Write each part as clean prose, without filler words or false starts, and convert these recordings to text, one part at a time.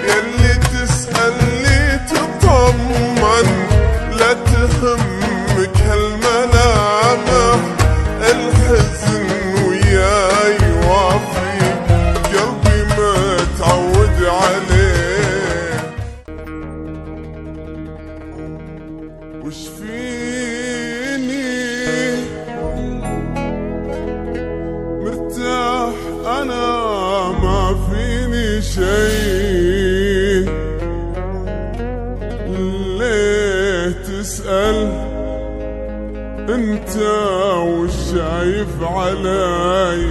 يلي تسألني تطمن لا تهمك هالملامح، الحزن وياي وافي قلبي ما تعود عليه. وش فيني مرتاح انا ما فيني شي، ليه تسأل انت وش شايف علي؟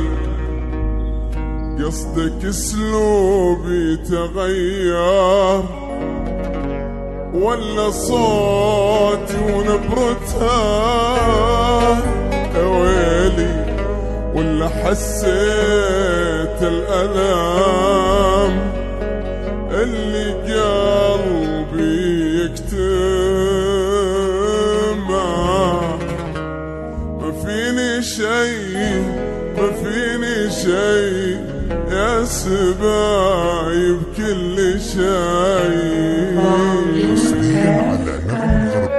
قصدك اسلوبي تغير ولا صوتي ونبرتها ويلي، ولا حسيت الألم اللي قلبي يكتمه؟ ما فيني شي ما فيني شي يا سبايب كل شي. على نغم غربي.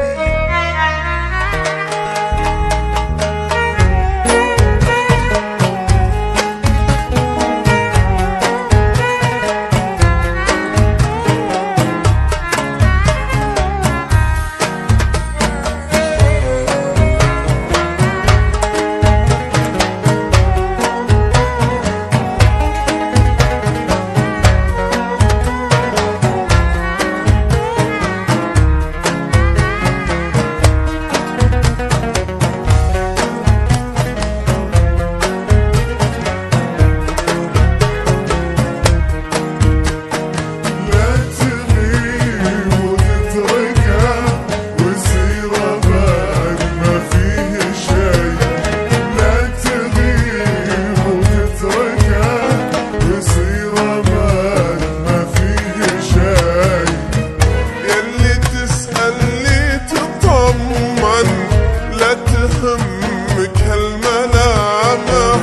تهمك هالملامح،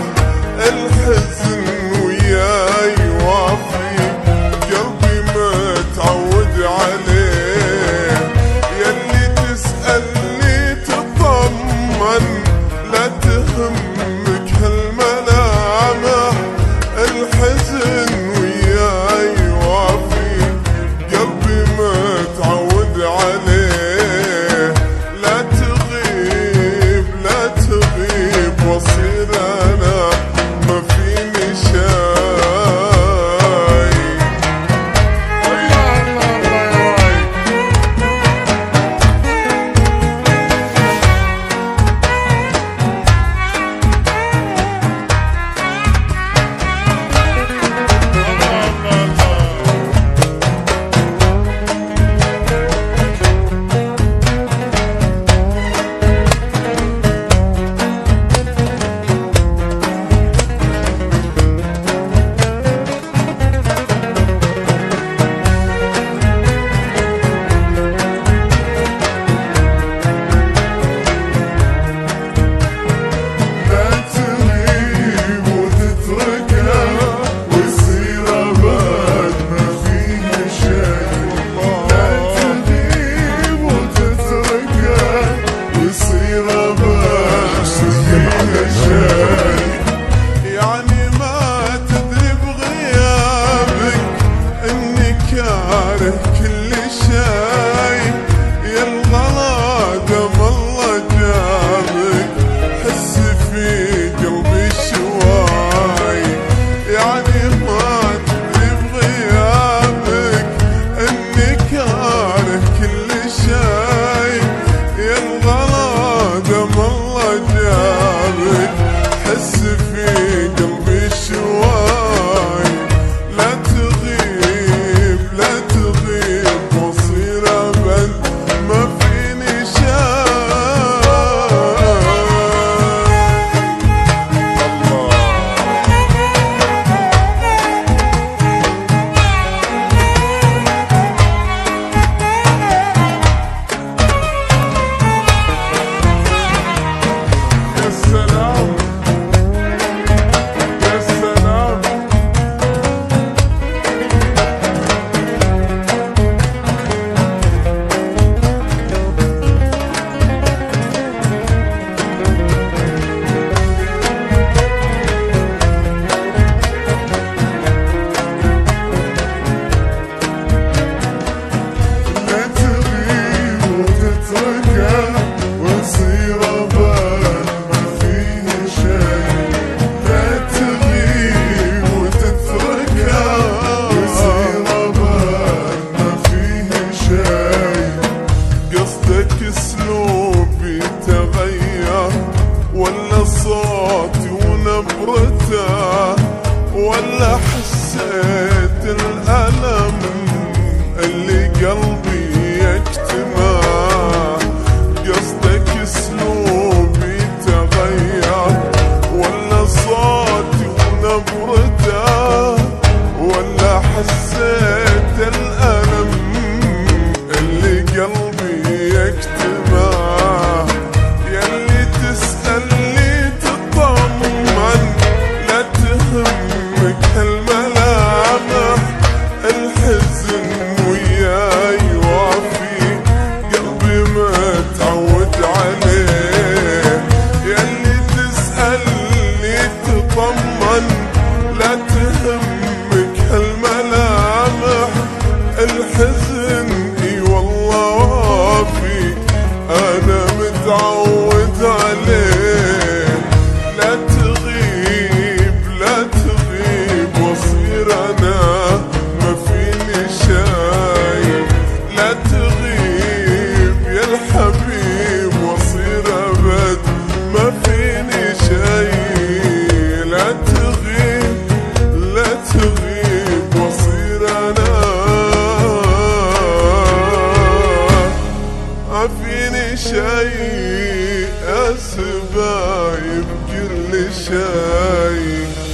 الحزن وياي وافي قلبي ما تعود عليه. يلي تسألني تطمن لا تهمك هالملامح، الحزن وياي وافي قلبي ما تعود عليه. لا تغيب لا تغيب واصير انا ما فيني شاي. كل شي يا الغلا دم الله جابك، حس في قلبي شواي. يعني ما تدري بغيابك اني كاره كل شي، يا الغلا دم الله جابك، حس في قلبي شواي. لا تغيب لا تغيب ما فيني شي، يا سبايب كل شي.